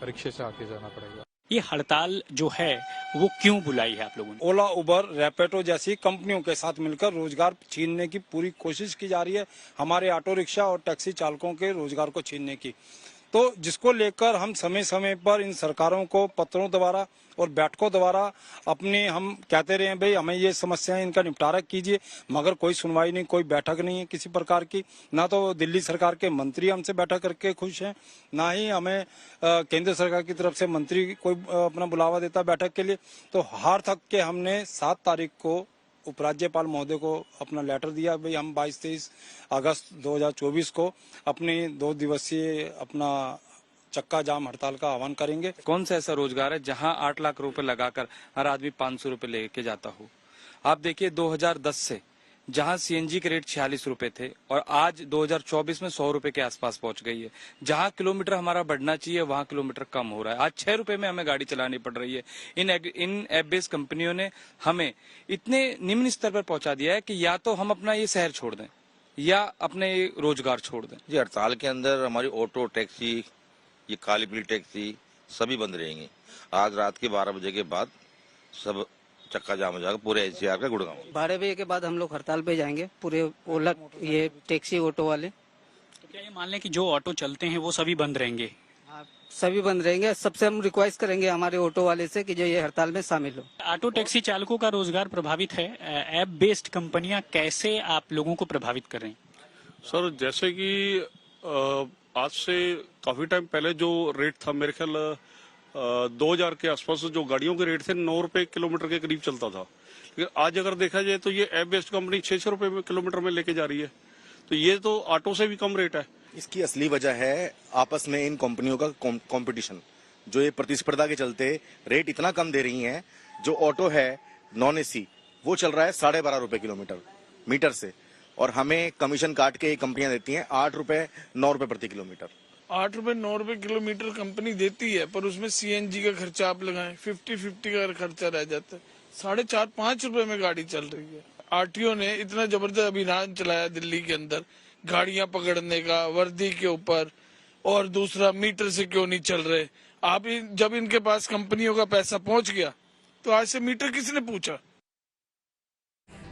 रिक्शे से आके जाना पड़ेगा। ये हड़ताल जो है वो क्यों बुलाई है आप लोगों ने? ओला, उबर, रैपिडो जैसी कंपनियों के साथ मिलकर रोजगार छीनने की पूरी कोशिश की जा रही है, हमारे ऑटो रिक्शा और टैक्सी चालकों के रोजगार को छीनने की। तो जिसको लेकर हम समय समय पर इन सरकारों को पत्रों द्वारा और बैठकों द्वारा हम कहते रहे हैं भाई हमें ये समस्याएं इनका निपटारा कीजिए, मगर कोई सुनवाई नहीं, कोई बैठक नहीं है किसी प्रकार की। ना तो दिल्ली सरकार के मंत्री हमसे बैठक करके खुश हैं, ना ही हमें केंद्र सरकार की तरफ से मंत्री कोई अपना बुलावा देता बैठक के लिए। तो हार थक के हमने 7 तारीख को उपराज्यपाल महोदय को अपना लेटर दिया, भाई हम 22-23 अगस्त 2024 को अपनी 2 दिवसीय अपना चक्का जाम हड़ताल का आह्वान करेंगे। कौन सा ऐसा रोजगार है जहां 8 लाख रुपए लगाकर हर आदमी 500 रुपए लेके जाता हो? आप देखिए 2010 से जहां सीएनजी के रेट 46 रुपए थे और आज 2024 में 100 रुपए के आसपास पहुंच गई है। जहां किलोमीटर हमारा बढ़ना चाहिए वहां किलोमीटर कम हो रहा है। आज 6 रुपए में हमें गाड़ी चलानी पड़ रही है। इन ऐप बेस्ड कंपनियों ने हमें इतने निम्न स्तर पर पहुंचा दिया है कि या तो हम अपना ये शहर छोड़ दें या अपने रोजगार छोड़ दें। जी, हड़ताल के अंदर हमारी ऑटो, टैक्सी, ये काली पीली टैक्सी सभी बंद रहेंगी। आज रात के 12 बजे के बाद सब चक्का जाम हो जाएगा पूरे एनसीआर का गुड़गांव। 12 बजे के बाद हम लोग हड़ताल पे जाएंगे, पूरे ओला, ये टैक्सी ऑटो वाले। तो क्या ये मान लें कि जो ऑटो चलते हैं वो सभी बंद रहेंगे? सभी बंद रहेंगे। सबसे हम रिक्वेस्ट करेंगे हमारे ऑटो वाले से कि जो ये हड़ताल में शामिल हो। ऑटो टैक्सी चालकों का रोजगार प्रभावित है, ऐप बेस्ड कंपनियां कैसे आप लोगों को प्रभावित कर रही हैं? सर, जैसे कि आज से काफी टाइम पहले जो रेट था, मेरे ख्याल 2000 के आसपास जो गाड़ियों के रेट थे 9 रुपए किलोमीटर के करीब चलता था। लेकिन आज अगर देखा जाए तो ये ऐप बेस्ड कंपनी 600 रुपए में किलोमीटर में लेके जा रही है, तो ये तो ऑटो से भी कम रेट है। इसकी असली वजह है आपस में इन कंपनियों का कंपटीशन, जो ये प्रतिस्पर्धा के चलते रेट इतना कम दे रही हैं। जो ऑटो है नॉन एसी वो चल रहा है 12.5 रुपए किलोमीटर मीटर से, और हमें कमीशन काट के ये कंपनियां देती हैं 8 रुपए 9 रुपए प्रति किलोमीटर। 8 रुपए 9 रुपए किलोमीटर कंपनी देती है, पर उसमें सीएनजी का खर्चा आप लगाएं, 50-50 का खर्चा रह जाता है। 4.5-5 रुपए में गाड़ी चल रही है। आरटीओ ने इतना जबरदस्त अभियान चलाया दिल्ली के अंदर गाड़ियां पकड़ने का, वर्दी के ऊपर, और दूसरा मीटर से क्यों नहीं चल रहे। आप जब इनके पास कंपनियों का पैसा पहुंच गया तो आज से मीटर किसने पूछा।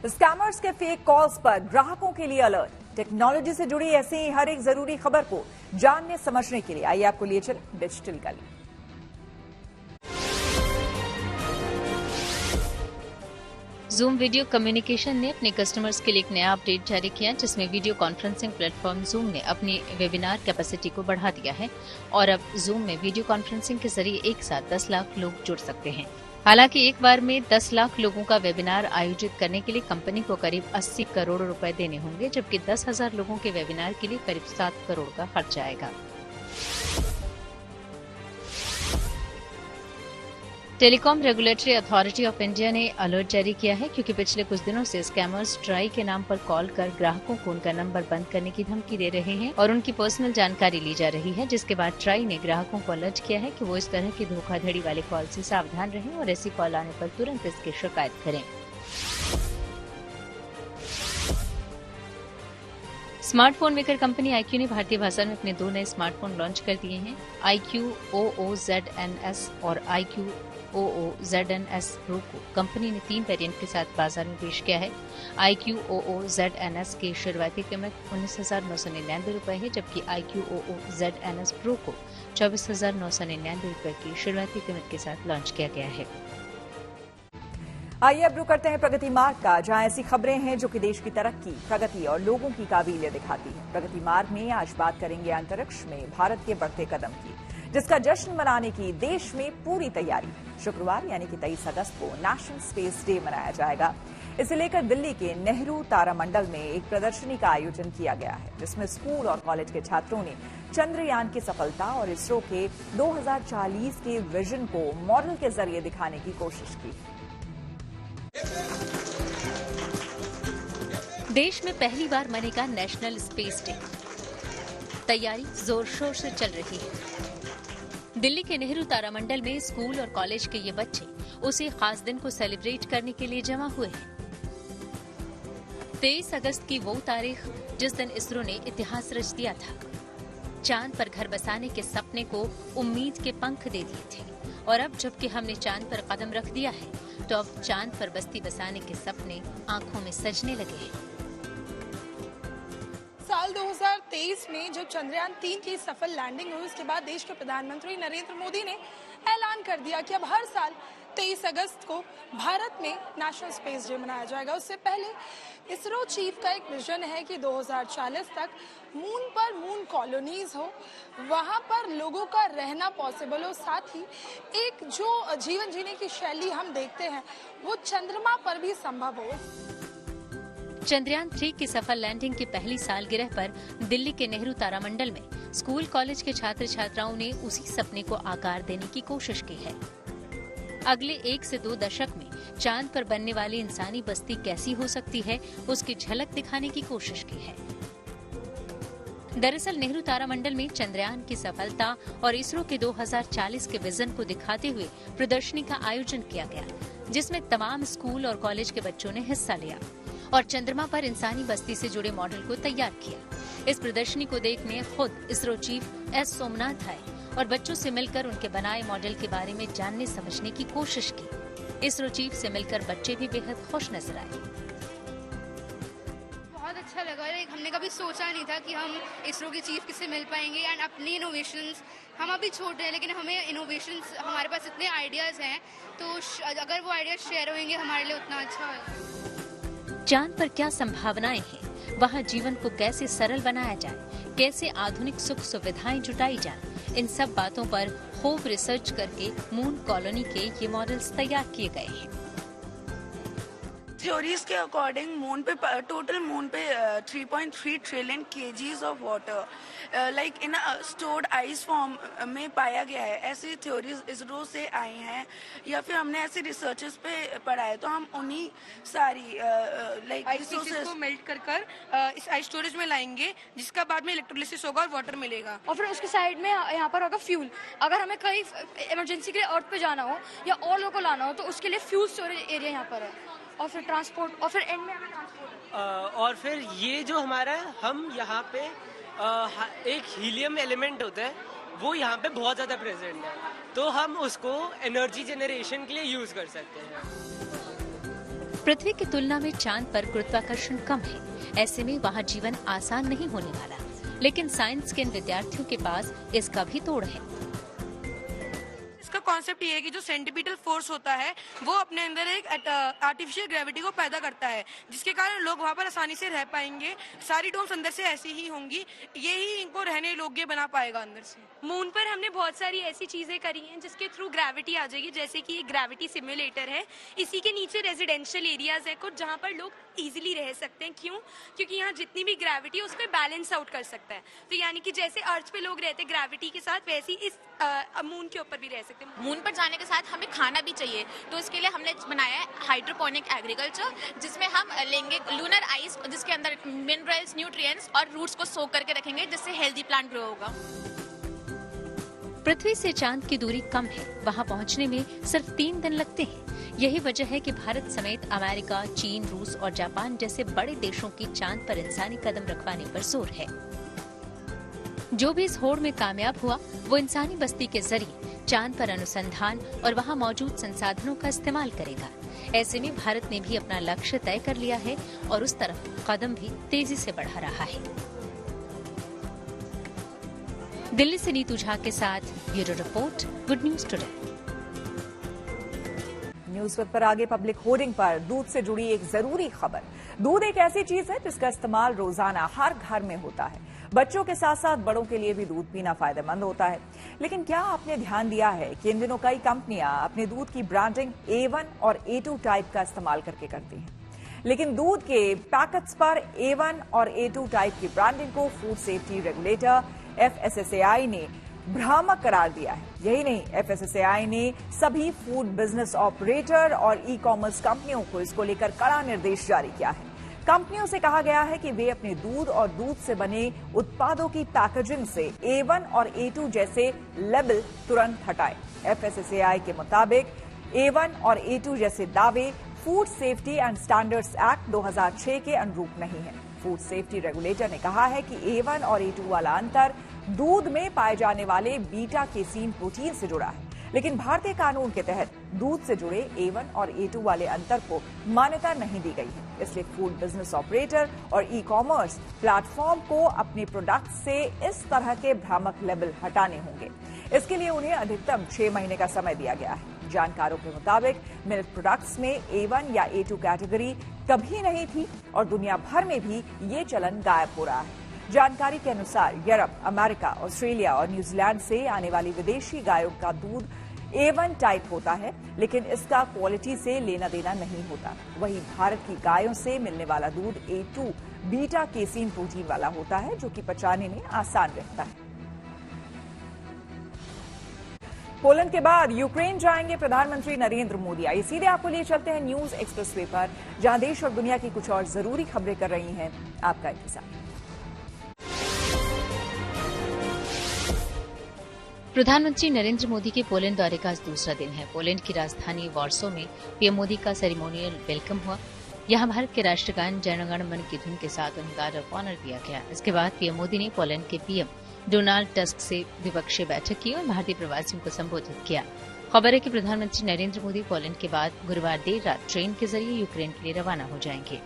स्कैमर्स के फेक कॉल्स पर ग्राहकों के लिए अलर्ट। टेक्नोलॉजी से जुड़ी ऐसी हर एक जरूरी खबर को जानने समझने के लिए आइए आपको लिए चल डिजिटल गली। जूम वीडियो कम्युनिकेशन ने अपने कस्टमर्स के लिए एक नया अपडेट जारी किया, जिसमें वीडियो कॉन्फ्रेंसिंग प्लेटफॉर्म जूम ने अपनी वेबिनार कैपेसिटी को बढ़ा दिया है और अब जूम में वीडियो कॉन्फ्रेंसिंग के जरिए एक साथ 10 लाख लोग जुड़ सकते हैं। हालांकि एक बार में 10 लाख लोगों का वेबिनार आयोजित करने के लिए कंपनी को करीब 80 करोड़ रुपए देने होंगे, जबकि 10,000 लोगों के वेबिनार के लिए करीब 7 करोड़ का खर्च आएगा। Telecom regulatory authority of India ने अलर्ट जारी किया है, क्योंकि पिछले कुछ दिनों से स्कैमर्स ट्राई के नाम पर कॉल कर ग्राहकों को उनका नंबर बंद करने की धमकी दे रहे हैं और उनकी पर्सनल जानकारी ली जा रही है, जिसके बाद ट्राई ने ग्राहकों को अलर्ट किया है कि वो इस तरह की धोखाधड़ी वाले कॉल से सावधान रहें और ऐसी कॉल आने पर तुरंत इसकी शिकायत करें। स्मार्टफोन मेकर कंपनी iQOO ने भारतीय भाषा में अपने 2 नए स्मार्टफोन लॉन्च कर दिए हैं। iQOO OOZNS और iQOO OOZNS Pro को कंपनी ने 3 वेरिएंट के साथ बाजार में पेश किया है। iQOO OOZNS की शुरुआती कीमत 19,999 रुपए है, जबकि iQOO OOZNS Pro को 24,999 रुपए की शुरुआती कीमत के साथ लॉन्च किया गया है। आइए अब रुक करते हैं प्रगति मार्ग का, जहां ऐसी खबरें हैं जो कि देश की तरक्की, प्रगति और लोगों की काबिलियत दिखाती है। प्रगति मार्ग में आज बात करेंगे अंतरिक्ष में भारत के बढ़ते कदम की, जिसका जश्न मनाने की देश में पूरी तैयारी। शुक्रवार यानी कि 23 अगस्त को नेशनल स्पेस डे मनाया जाएगा। इसे लेकर दिल्ली के नेहरू तारामंडल में एक प्रदर्शनी का आयोजन किया गया है, जिसमें स्कूल और कॉलेज के छात्रों ने चंद्रयान की सफलता और इसरो के 2040 के विजन को मॉडल के जरिए दिखाने की कोशिश की। देश में पहली बार मनेगा नेशनल स्पेस डे। तैयारी जोर शोर से चल रही है। दिल्ली के नेहरू तारामंडल में स्कूल और कॉलेज के ये बच्चे उसी खास दिन को सेलिब्रेट करने के लिए जमा हुए हैं। 23 अगस्त की वो तारीख जिस दिन इसरो ने इतिहास रच दिया था। चांद पर घर बसाने के सपने को उम्मीद के पंख दे दिए थे, और अब जबकि हमने चांद पर कदम रख दिया है, तो अब चांद पर बस्ती बसाने के सपने आंखों में सजने लगे हैं। साल 2023 में जब चंद्रयान 3 की सफल लैंडिंग हुई, उसके बाद देश के प्रधानमंत्री नरेंद्र मोदी ने ऐलान कर दिया कि अब हर साल 23 अगस्त को भारत में नेशनल स्पेस डे मनाया जाएगा। उससे पहले इसरो चीफ का एक विजन है कि 2040 तक मून पर मून कॉलोनीज हो, वहां पर लोगों का रहना पॉसिबल हो, साथ ही एक जो जीवन जीने की शैली हम देखते हैं वो चंद्रमा पर भी संभव हो। चंद्रयान 3 की सफल लैंडिंग की पहली सालगिरह पर दिल्ली के नेहरू तारामंडल में स्कूल कॉलेज के छात्र छात्राओं ने उसी सपने को आकार देने की कोशिश की है। अगले 1 से 2 दशक में चांद पर बनने वाली इंसानी बस्ती कैसी हो सकती है, उसकी झलक दिखाने की कोशिश की है। दरअसल नेहरू तारामंडल में चंद्रयान की सफलता और इसरो के 2040 के विजन को दिखाते हुए प्रदर्शनी का आयोजन किया गया, जिसमें तमाम स्कूल और कॉलेज के बच्चों ने हिस्सा लिया और चंद्रमा पर इंसानी बस्ती से जुड़े मॉडल को तैयार किया। इस प्रदर्शनी को देखने खुद इसरो चीफ एस सोमनाथ आए और बच्चों से मिलकर उनके बनाए मॉडल के बारे में जानने समझने की कोशिश की। इसरो चीफ से मिलकर बच्चे भी बेहद खुश नजर आए। बहुत अच्छा लगा। हमने कभी सोचा नहीं था कि हम इसरो के चीफ से मिल पाएंगे एंड अपने इनोवेशंस, हम अभी छोटे हैं लेकिन हमें इनोवेशंस, हमारे पास इतने आइडियाज हैं, तो अगर वो आइडियाज शेयर होंगे हमारे लिए उतना अच्छा होगा। चांद पर क्या संभावनाएं हैं, वहाँ जीवन को कैसे सरल बनाया जाए, कैसे आधुनिक सुख सुविधाएं जुटाई जाए, इन सब बातों पर खूब रिसर्च करके मून कॉलोनी के ये मॉडल्स तैयार किए गए हैं। थ्योरीज के अकॉर्डिंग मून पे टोटल मून पे 3.3 trillion KGs of water like in stored ice form में पाया गया है। ऐसी थ्योरीज इसरो से आई हैं या फिर हमने ऐसे रिसर्चेस पे पढ़ा है, तो हम उन्हीं सारी लाइक रिसोर्सेज को मेल्ट कर इस आइस स्टोरेज में लाएंगे, जिसका बाद में इलेक्ट्रोलिसिस होगा और वाटर मिलेगा, और फिर उसके साइड में यहाँ पर होगा फ्यूल। अगर हमें कहीं इमरजेंसी के लिए अर्थ पे जाना हो या और लोगों को लाना हो तो उसके लिए फ्यूल स्टोरेज एरिया यहाँ पर है, और फिर ट्रांसपोर्ट, और फिर एंड में हमें ट्रांसपोर्ट। और फिर ये जो हमारा हम यहाँ पे एक हीलियम एलिमेंट होता है, वो यहाँ पे बहुत ज्यादा प्रेजेंट है, तो हम उसको एनर्जी जनरेशन के लिए यूज कर सकते हैं। पृथ्वी की तुलना में चांद पर गुरुत्वाकर्षण कम है, ऐसे में वहाँ जीवन आसान नहीं होने वाला, लेकिन साइंस के इन विद्यार्थियों के पास इसका भी तोड़ है। इसका कॉन्सेप्ट ये है कि जो सेंटीपीटल फोर्स होता है वो अपने अंदर एक आर्टिफिशियल ग्रेविटी को पैदा करता है, जिसके कारण लोग वहाँ पर आसानी से रह पाएंगे। सारी डोम्स अंदर से ऐसी ही होंगी, यही इनको रहने योग्य बना पाएगा अंदर से। मून पर हमने बहुत सारी ऐसी चीजें करी हैं जिसके थ्रू ग्रेविटी आ जाएगी, जैसे कि एक ग्रेविटी सिमुलेटर है। इसी के नीचे रेजिडेंशियल एरियाज है कुछ, जहाँ पर लोग इजीली रह सकते हैं। क्यों? क्योंकि यहाँ जितनी भी ग्रेविटी है उसको बैलेंस आउट कर सकता है। तो यानी कि जैसे अर्थ पे लोग रहते हैं ग्रेविटी के साथ, वैसे ही इस मून के ऊपर भी रह सकते हैं। मून पर जाने के साथ हमें खाना भी चाहिए, तो इसके लिए हमने बनाया है हाइड्रोपोनिक एग्रीकल्चर, जिसमें हम लेंगे लूनर आइस, जिसके अंदर मिनरल्स, न्यूट्रिएंट्स और रूट्स को सोक करके रखेंगे, जिससे हेल्दी प्लांट ग्रो होगा। पृथ्वी से चांद की दूरी कम है, वहाँ पहुँचने में सिर्फ 3 दिन लगते हैं। यही वजह है कि भारत समेत अमेरिका, चीन, रूस और जापान जैसे बड़े देशों की चांद पर इंसानी कदम रखवाने पर जोर है। जो भी इस होड़ में कामयाब हुआ, वो इंसानी बस्ती के जरिए चांद पर अनुसंधान और वहाँ मौजूद संसाधनों का इस्तेमाल करेगा। ऐसे में भारत ने भी अपना लक्ष्य तय कर लिया है और उस तरफ कदम भी तेजी से बढ़ा रहा है। दिल्ली से नीतू झा के साथ bureau report, good news today. News पर आगे पब्लिक होर्डिंग पर दूध से जुड़ी एक जरूरी खबर। दूध एक ऐसी चीज है जिसका इस्तेमाल रोजाना हर घर में होता है। बच्चों के साथ साथ बड़ों के लिए भी दूध पीना फायदेमंद होता है। लेकिन क्या आपने ध्यान दिया है कि इन दिनों कई कंपनियां अपने दूध की ब्रांडिंग A1 और A2 टाइप का इस्तेमाल करके करती हैं। लेकिन दूध के पैकेट्स पर A1 और A2 टाइप की ब्रांडिंग को फूड सेफ्टी रेगुलेटर FSSAI ने भ्रामक करार दिया है। यही नहीं, FSSAI ने सभी फूड बिजनेस ऑपरेटर और ई-कॉमर्स कंपनियों को इसको लेकर कड़ा निर्देश जारी किया है। कंपनियों से कहा गया है कि वे अपने दूध और दूध से बने उत्पादों की पैकेजिंग से A1 और A2 जैसे लेबल तुरंत हटाएं। FSSAI के मुताबिक A1 और A2 जैसे दावे food safety and standards act 2006 के अनुरूप नहीं है। फूड सेफ्टी रेगुलेटर ने कहा है कि A1 और A2 वाला अंतर दूध में पाए जाने वाले बीटा केसीन प्रोटीन से जुड़ा है, लेकिन भारतीय कानून के तहत दूध से जुड़े A1 और A2 वाले अंतर को मान्यता नहीं दी गई है। इसलिए फूड बिजनेस ऑपरेटर और ई-कॉमर्स प्लेटफॉर्म को अपने प्रोडक्ट से इस तरह के भ्रामक लेबल हटाने होंगे। इसके लिए उन्हें अधिकतम 6 महीने का समय दिया गया है। जानकारों के मुताबिक मिल्क प्रोडक्ट्स में A1 या A2 कैटेगरी कभी नहीं थी और दुनिया भर में भी ये चलन गायब हो रहा है। जानकारी के अनुसार यूरोप, अमेरिका, ऑस्ट्रेलिया और न्यूजीलैंड से आने वाली विदेशी गायों का दूध A1 टाइप होता है, लेकिन इसका क्वालिटी से लेना देना नहीं होता। वहीं भारत की गायों से मिलने वाला दूध A2 बीटा केसीन प्रोटीन वाला होता है, जो कि पचाने में आसान रहता है। पोलैंड के बाद यूक्रेन जाएंगे प्रधानमंत्री नरेंद्र मोदी। आइए सीधे आपको लिए चलते हैं न्यूज एक्सप्रेसवे पर, जहां देश और दुनिया की कुछ और जरूरी खबरें कर रही हैं आपका इंतजार। प्रधानमंत्री नरेंद्र मोदी के पोलैंड दौरे का आज दूसरा दिन है। पोलैंड की राजधानी वार्सो में पीएम मोदी का सेरेमोनियल वेलकम हुआ। यहां भारत के राष्ट्रगान जन गण मन की धुन के साथ उन्हें गार्ड ऑफ ऑनर दिया गया। इसके बाद पीएम मोदी ने पोलैंड के पीएम डोनाल्ड टस्क से द्विपक्षीय बैठक की और भारतीय प्रवासियों को संबोधित किया। खबर है कि प्रधानमंत्री नरेंद्र मोदी पोलैंड के बाद गुरुवार देर रात ट्रेन के जरिए यूक्रेन के लिए रवाना हो जाएंगे।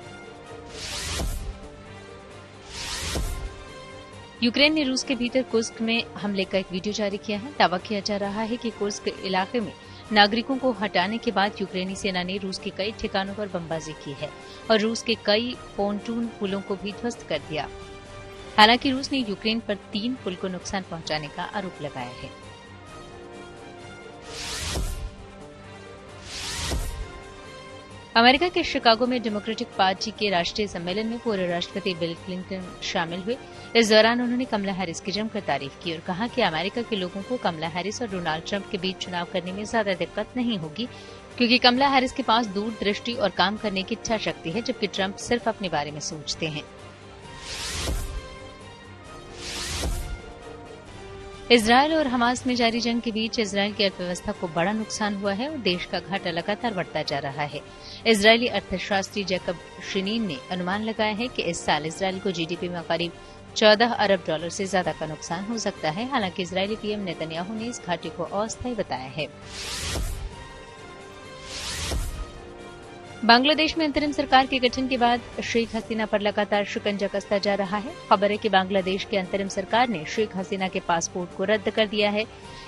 यूक्रेन ने रूस के भीतर कुर्स्क में हमले का एक वीडियो जारी किया है। दावा किया जा रहा है कि कुर्स्क इलाके में नागरिकों को हटाने के बाद यूक्रेनी सेना ने रूस के कई ठिकानों पर बमबाजी की है और रूस के कई पोंटून पुलों को भी ध्वस्त कर दिया। हालांकि रूस ने यूक्रेन पर 3 पुल को नुकसान पहुंचाने का आरोप लगाया है। अमेरिका के शिकागो में डेमोक्रेटिक पार्टी के राष्ट्रीय सम्मेलन में पूर्व राष्ट्रपति बिल क्लिंटन शामिल हुए। इस दौरान उन्होंने कमला हैरिस की जमकर तारीफ की और कहा कि अमेरिका के लोगों को कमला हैरिस और डोनाल्ड ट्रंप के बीच चुनाव करने में ज्यादा दिक्कत नहीं होगी, क्योंकि कमला हैरिस के पास दूरदृष्टि और काम करने की इच्छा शक्ति है, जबकि ट्रंप सिर्फ अपने बारे में सोचते हैं। इजरायल और हमास में जारी जंग के बीच इजरायल की अर्थव्यवस्था को बड़ा नुकसान हुआ है और देश का घाटा लगातार बढ़ता जा रहा है। इजरायली अर्थशास्त्री जैकब शिनीन ने अनुमान लगाया है कि इस साल इजरायल को जीडीपी में करीब $14 अरब से ज्यादा का नुकसान हो सकता है। हालांकि इजरायली पीएम नेतन्याहू ने इस घाटे को अस्थायी बताया है। बांग्लादेश में अंतरिम सरकार के गठन के बाद शेख हसीना पर लगातार शिकंजा कसता जा रहा है। खबर है कि बांग्लादेश की अंतरिम सरकार ने शेख हसीना के पासपोर्ट को रद्द कर दिया है।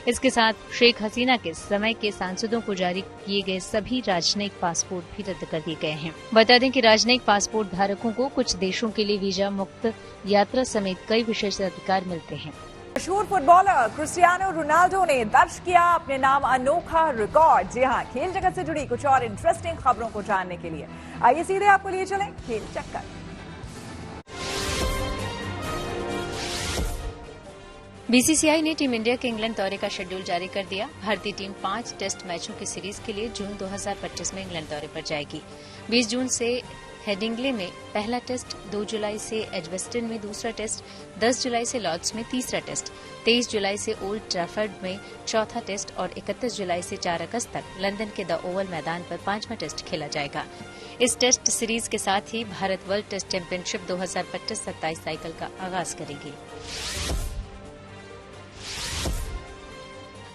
इसके साथ शेख हसीना के समय के सांसदों को जारी किए गए सभी राजनयिक पासपोर्ट भी रद्द कर दिए गए हैं। बता दें कि राजनयिक पासपोर्ट धारकों को कुछ देशों के लिए वीजा मुक्त यात्रा समेत कई विशेष अधिकार मिलते हैं। मशहूर फुटबॉलर क्रिस्टियानो रोनाल्डो ने दर्ज किया अपने नाम अनोखा रिकॉर्ड। जी हां, खेल जगत से जुड़ी कुछ और इंटरेस्टिंग खबरों को जानने के लिए आइए सीधे आपको लिए चलें खेल चक्कर। बीसीसीआई ने टीम इंडिया के इंग्लैंड दौरे का शेड्यूल जारी कर दिया। भारतीय टीम 5 टेस्ट मैचों की सीरीज के लिए जून 2025 में इंग्लैंड दौरे पर जाएगी। 20 जून से हेडिंग्ले में पहला टेस्ट, 2 जुलाई से एजबेस्टन में दूसरा टेस्ट, 10 जुलाई से लॉर्ड्स में तीसरा टेस्ट, 23 जुलाई से ओल्ड ट्रैफर्ड में चौथा टेस्ट और 31 जुलाई से 4 अगस्त तक लंदन के द ओवल मैदान पर 5वां टेस्ट खेला जाएगा। इस टेस्ट सीरीज के साथ ही Bharat world test championship 2025-27 cycle का आगाज करेगी।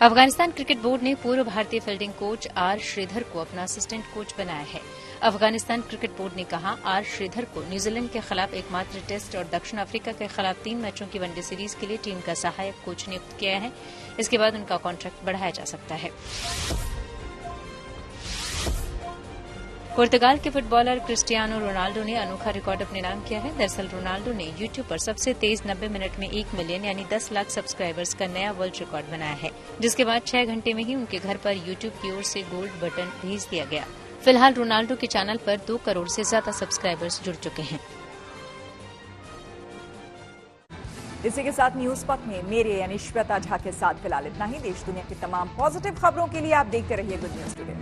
अफगानिस्तान क्रिकेट बोर्ड ने पूर्व भारतीय फील्डिंग कोच आर श्रीधर को अपना असिस्टेंट कोच बनाया है। अफगानिस्तान क्रिकेट बोर्ड ने कहा आर श्रीधर को न्यूजीलैंड के खिलाफ एकमात्र टेस्ट और दक्षिण अफ्रीका के खिलाफ 3 मैचों की वनडे सीरीज के लिए टीम का सहायक कोच नियुक्त किया है। इसके बाद उनका कॉन्ट्रैक्ट बढ़ाया जा सकता है। पुर्तगाल के फुटबॉलर क्रिस्टियानो रोनाल्डो ने अनोखा रिकॉर्ड अपने नाम किया है। दरअसल रोनाल्डो ने यूट्यूब पर सबसे तेज 90 मिनट में 1 मिलियन यानी 10 लाख सब्सक्राइबर्स का नया वर्ल्ड रिकॉर्ड बनाया है, जिसके बाद 6 घंटे में ही उनके घर पर यूट्यूब की ओर से गोल्ड बटन भेज दिया गया। फिलहाल रोनाल्डो के चैनल पर 2 करोड़ से ज्यादा सब्सक्राइबर्स जुड़ चुके हैं। इसी के साथ न्यूज पथ में मेरे यानी श्वेता झा के साथ फिलहाल इतना ही। देश दुनिया की तमाम पॉजिटिव खबरों के लिए आप देखते रहिए गुड न्यूज टुडे।